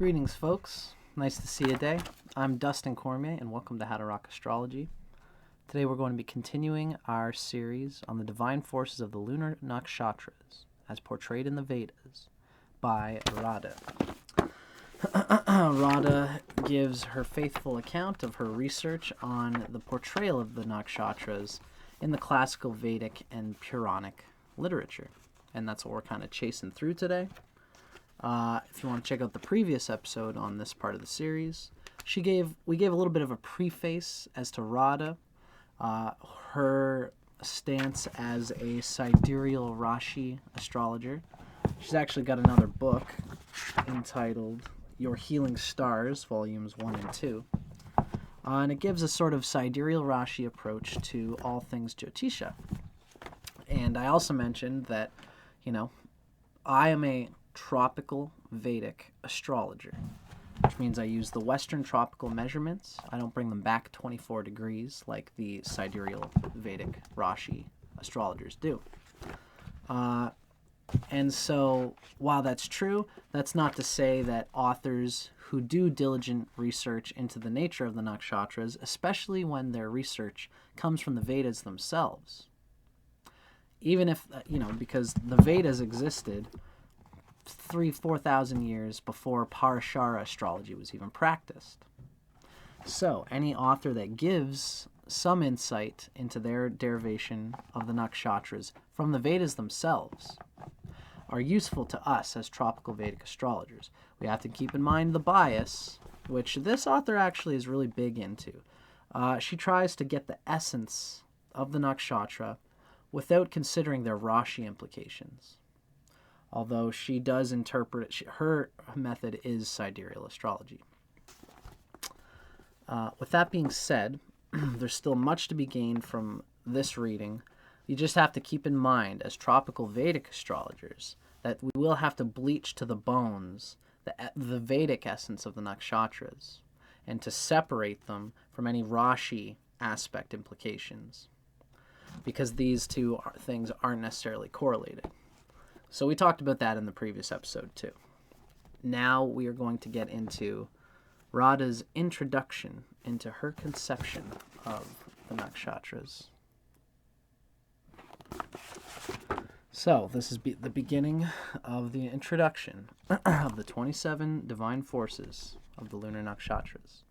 Greetings, folks. Nice to see you today. I'm Dustin Cormier, and welcome to How to Rock Astrology. Today we're going to be continuing our series on the divine forces of the Lunar Nakshatras, as portrayed in the Vedas, by Radhe. Radhe gives her faithful account of her research on the portrayal of the nakshatras in the classical Vedic and Puranic literature. And that's what we're kind of chasing through today. If you want to check out the previous episode on this part of the series, we gave a little bit of a preface as to Radhe, her stance as a sidereal Rashi astrologer. She's actually got another book entitled Your Healing Stars, Volumes 1 and 2. And it gives a sort of sidereal Rashi approach to all things Jyotisha. And I also mentioned that, I am a tropical Vedic astrologer, which means I use the Western tropical measurements. I don't bring them back 24 degrees like the sidereal Vedic Rashi astrologers do. And so, while that's true, that's not to say that authors who do diligent research into the nature of the nakshatras, especially when their research comes from the Vedas themselves, even if, because the Vedas existed 3,000-4,000 years before Parashara astrology was even practiced. So, any author that gives some insight into their derivation of the nakshatras from the Vedas themselves are useful to us as tropical Vedic astrologers. We have to keep in mind the bias, which this author actually is really big into. She tries to get the essence of the nakshatra without considering their Rashi implications. Although she does interpret it, her method is sidereal astrology. With that being said, there's still much to be gained from this reading. You just have to keep in mind, as tropical Vedic astrologers, that we will have to bleach to the bones the Vedic essence of the nakshatras, and to separate them from any Rashi aspect implications, because these two things aren't necessarily correlated. So we talked about that in the previous episode too. Now we are going to get into Radhe's introduction into her conception of the nakshatras. So this is the beginning of the introduction of the 27 divine forces of the lunar nakshatras.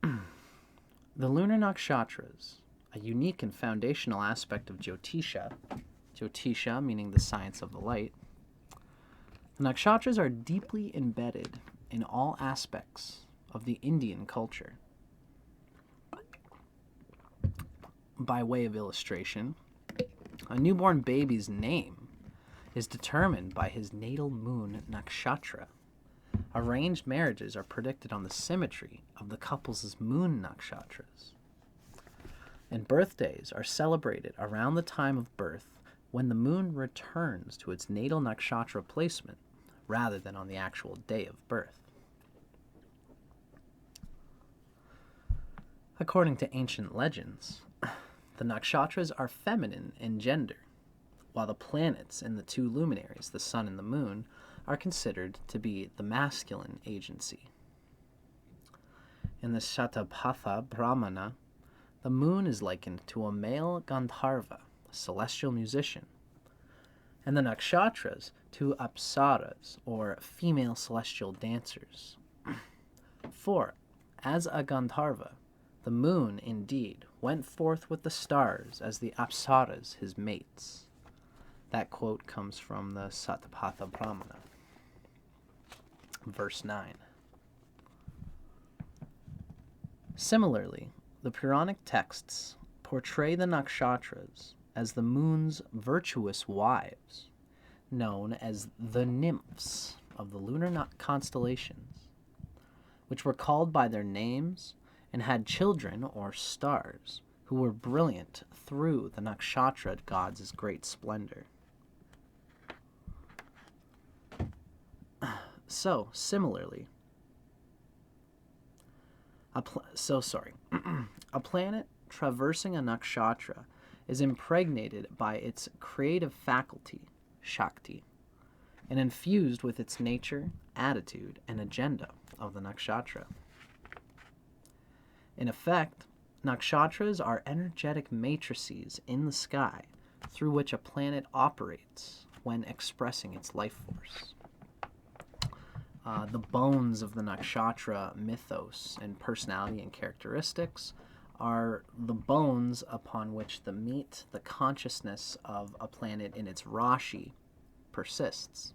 The lunar nakshatras, a unique and foundational aspect of Jyotisha meaning the science of the light. The nakshatras are deeply embedded in all aspects of the Indian culture. By way of illustration, a newborn baby's name is determined by his natal moon nakshatra. Arranged marriages are predicted on the symmetry of the couple's moon nakshatras. And birthdays are celebrated around the time of birth when the moon returns to its natal nakshatra placement rather than on the actual day of birth. According to ancient legends, the nakshatras are feminine in gender, while the planets and the two luminaries, the sun and the moon, are considered to be the masculine agency. In the Shatapatha Brahmana, the moon is likened to a male Gandharva, a celestial musician, and the nakshatras to apsaras, or female celestial dancers. For, as a Gandharva, the moon, indeed, went forth with the stars as the apsaras his mates. That quote comes from the Satapatha Brahmana. Verse 9. Similarly, the Puranic texts portray the nakshatras as the moon's virtuous wives, known as the nymphs of the lunar constellations, which were called by their names and had children or stars who were brilliant through the nakshatra gods' great splendor. So, similarly, a planet traversing a nakshatra is impregnated by its creative faculty, Shakti, and infused with its nature, attitude, and agenda of the nakshatra. In effect, nakshatras are energetic matrices in the sky through which a planet operates when expressing its life force. The bones of the nakshatra mythos and personality and characteristics are the bones upon which the consciousness of a planet in its Rashi persists.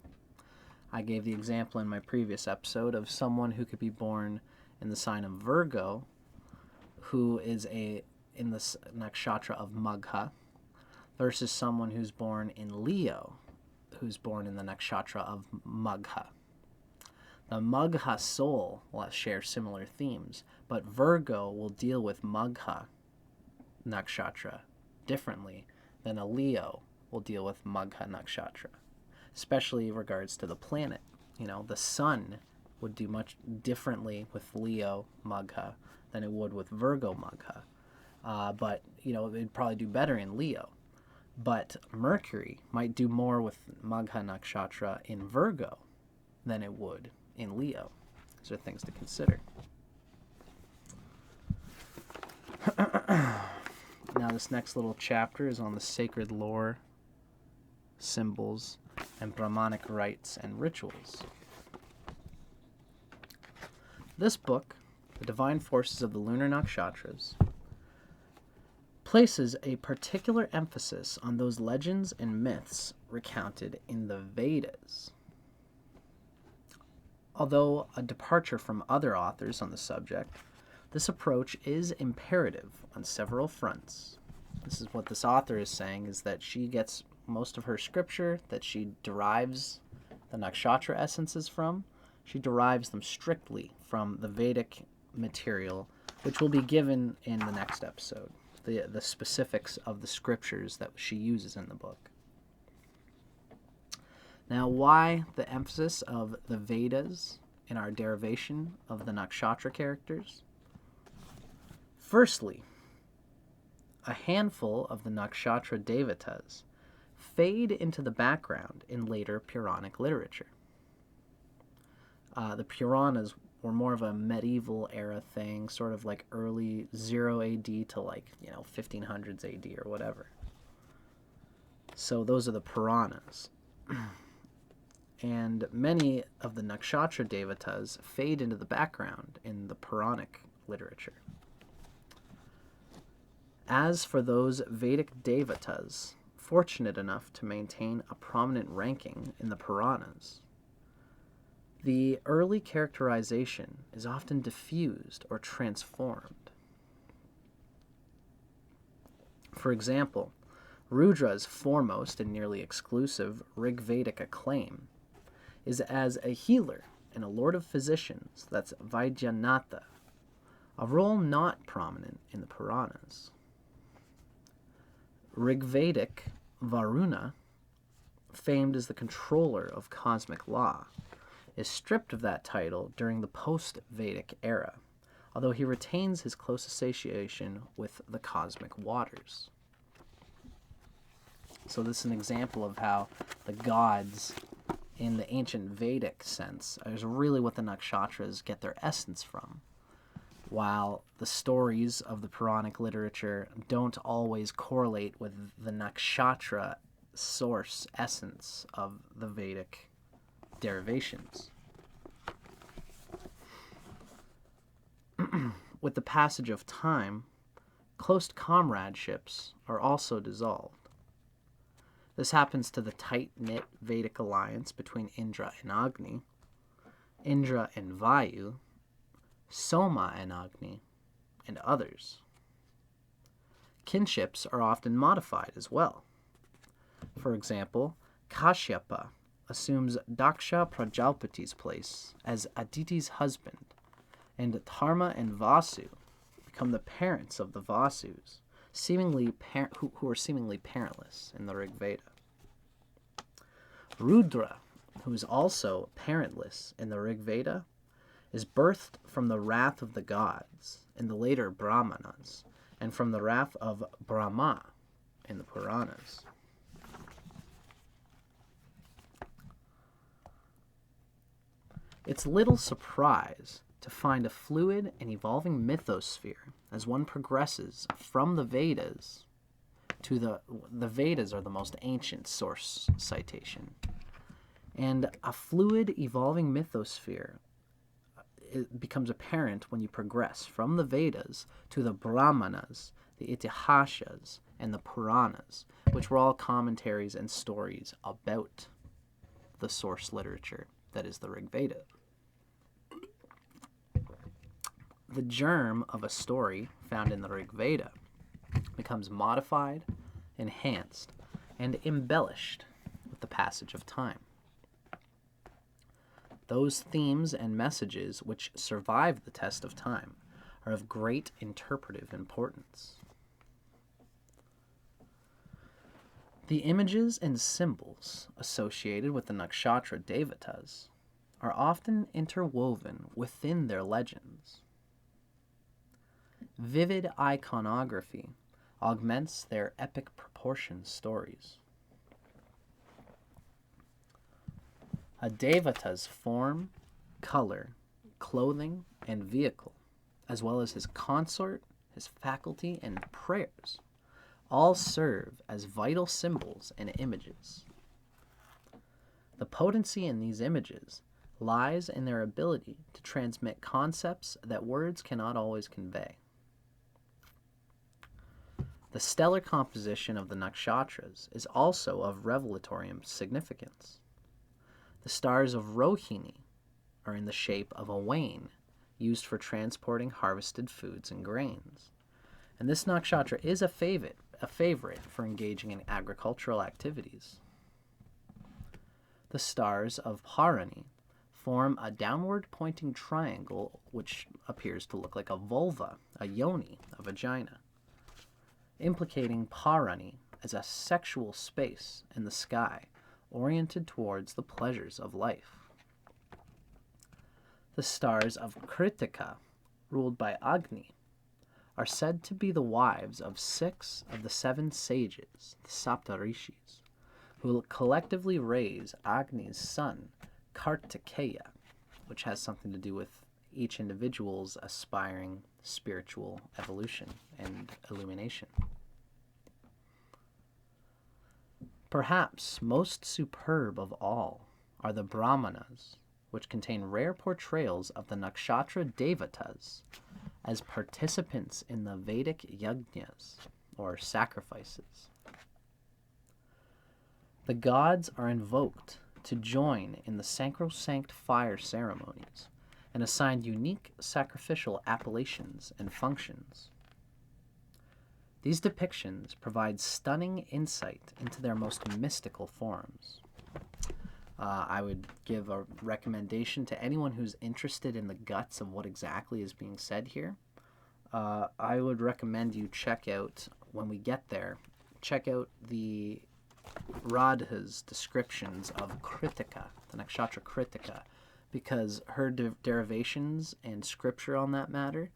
I gave the example in my previous episode of someone who could be born in the sign of Virgo, who is in the nakshatra of Magha, versus someone who's born in Leo, who's born in the nakshatra of Magha. The Magha soul will share similar themes, but Virgo will deal with Magha nakshatra differently than a Leo will deal with Magha nakshatra, especially in regards to the planet. The sun would do much differently with Leo Magha than it would with Virgo Magha. But it'd probably do better in Leo. But Mercury might do more with Magha nakshatra in Virgo than it would in Leo. These are things to consider. Now this next little chapter is on the sacred lore, symbols, and Brahmanic rites and rituals. This book, The Divine Forces of the Lunar Nakshatras, places a particular emphasis on those legends and myths recounted in the Vedas. Although a departure from other authors on the subject, this approach is imperative on several fronts. This is what this author is saying, is that she gets most of her scripture that she derives the nakshatra essences from. She derives them strictly from the Vedic material, which will be given in the next episode, the specifics of the scriptures that she uses in the book. Now, why the emphasis of the Vedas in our derivation of the nakshatra characters? Firstly, a handful of the nakshatra devatas fade into the background in later Puranic literature. The Puranas were more of a medieval era thing, sort of like early 0 AD to 1500s AD or whatever. So those are the Puranas. And many of the nakshatra devatas fade into the background in the Puranic literature. As for those Vedic devatas fortunate enough to maintain a prominent ranking in the Puranas, the early characterization is often diffused or transformed. For example, Rudra's foremost and nearly exclusive Rig Vedic acclaim is as a healer and a lord of physicians, that's Vaidyanatha, a role not prominent in the Puranas. Rigvedic Varuna, famed as the controller of cosmic law, is stripped of that title during the post-Vedic era, although he retains his close association with the cosmic waters. So this is an example of how the gods in the ancient Vedic sense is really what the nakshatras get their essence from, while the stories of the Puranic literature don't always correlate with the nakshatra source essence of the Vedic derivations. With the passage of time, close comradeships are also dissolved. This happens to the tight-knit Vedic alliance between Indra and Agni, Indra and Vayu, Soma and Agni, and others. Kinships are often modified as well. For example, Kashyapa assumes Daksha Prajalpati's place as Aditi's husband, and Dharma and Vasu become the parents of the Vasus, who are seemingly parentless in the Rig Veda. Rudra, who is also parentless in the Rig Veda, is birthed from the wrath of the gods in the later Brahmanas, and from the wrath of Brahma in the Puranas. It's little surprise to find a fluid and evolving mythosphere as one progresses from the Vedas to the Vedas are the most ancient source citation. And a fluid evolving mythosphere it becomes apparent when you progress from the Vedas to the Brahmanas, the Itihasas, and the Puranas, which were all commentaries and stories about the source literature that is the Rig Veda. The germ of a story found in the Rig Veda becomes modified, enhanced, and embellished with the passage of time. Those themes and messages which survive the test of time are of great interpretive importance. The images and symbols associated with the nakshatra devatas are often interwoven within their legends. Vivid iconography augments their epic proportion stories. A devata's form, color, clothing, and vehicle, as well as his consort, his faculty, and prayers, all serve as vital symbols and images. The potency in these images lies in their ability to transmit concepts that words cannot always convey. The stellar composition of the nakshatras is also of revelatory significance. The stars of Rohini are in the shape of a wain used for transporting harvested foods and grains. And this nakshatra is a favorite for engaging in agricultural activities. The stars of Bharani form a downward pointing triangle which appears to look like a vulva, a yoni, a vagina, implicating Bharani as a sexual space in the sky oriented towards the pleasures of life. The stars of Kritika, ruled by Agni, are said to be the wives of 6 of the 7 sages, the Saptarishis, who collectively raise Agni's son, Kartikeya, which has something to do with each individual's aspiring spiritual evolution and illumination. Perhaps most superb of all are the Brahmanas, which contain rare portrayals of the nakshatra devatas as participants in the Vedic yajnas, or sacrifices. The gods are invoked to join in the sacrosanct fire ceremonies and assigned unique sacrificial appellations and functions. These depictions provide stunning insight into their most mystical forms. I would give a recommendation to anyone who's interested in the guts of what exactly is being said here. I would recommend you check out, when we get there, check out the Radhe's descriptions of Kritika, the nakshatra Kritika, because her derivations and scripture on that matter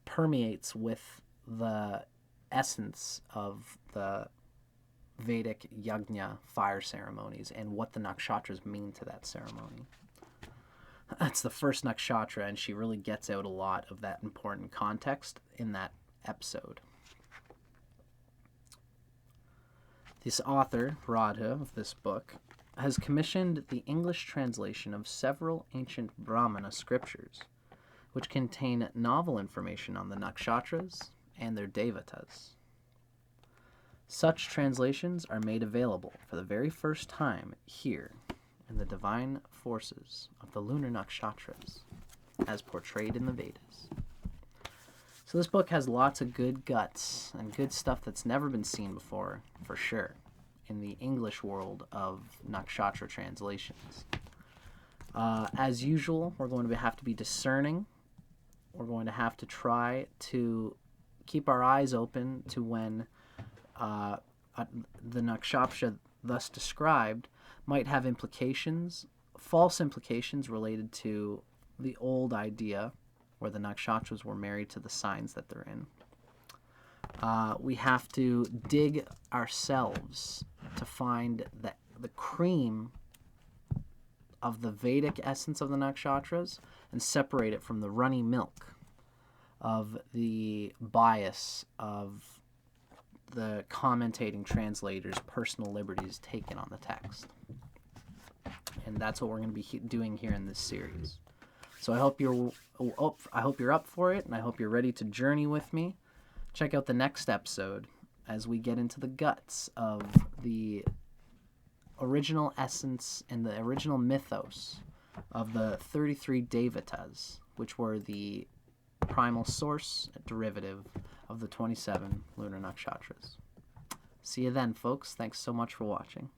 permeates with the essence of the Vedic yajna fire ceremonies and what the nakshatras mean to that ceremony. That's the first nakshatra, and she really gets out a lot of that important context in that episode. This author, Radhe, of this book, has commissioned the English translation of several ancient Brahmana scriptures, which contain novel information on the nakshatras and their devatas. Such translations are made available for the very first time here in the divine forces of the Lunar Nakshatras, as portrayed in the Vedas. So this book has lots of good guts and good stuff that's never been seen before, for sure, in the English world of nakshatra translations. As usual, we're going to have to be discerning. We're going to have to try to keep our eyes open to when the nakshatra thus described might have implications, false implications related to the old idea where the nakshatras were married to the signs that they're in. We have to dig ourselves to find the cream of the Vedic essence of the nakshatras and separate it from the runny milk of the bias of the commentating translators' personal liberties taken on the text. And that's what we're going to be doing here in this series. So I hope you're up for it, and I hope you're ready to journey with me. Check out the next episode as we get into the guts of the original essence and the original mythos of the 33 devatas, which were the primal source and derivative of the 27 lunar nakshatras. See you then, folks. Thanks so much for watching.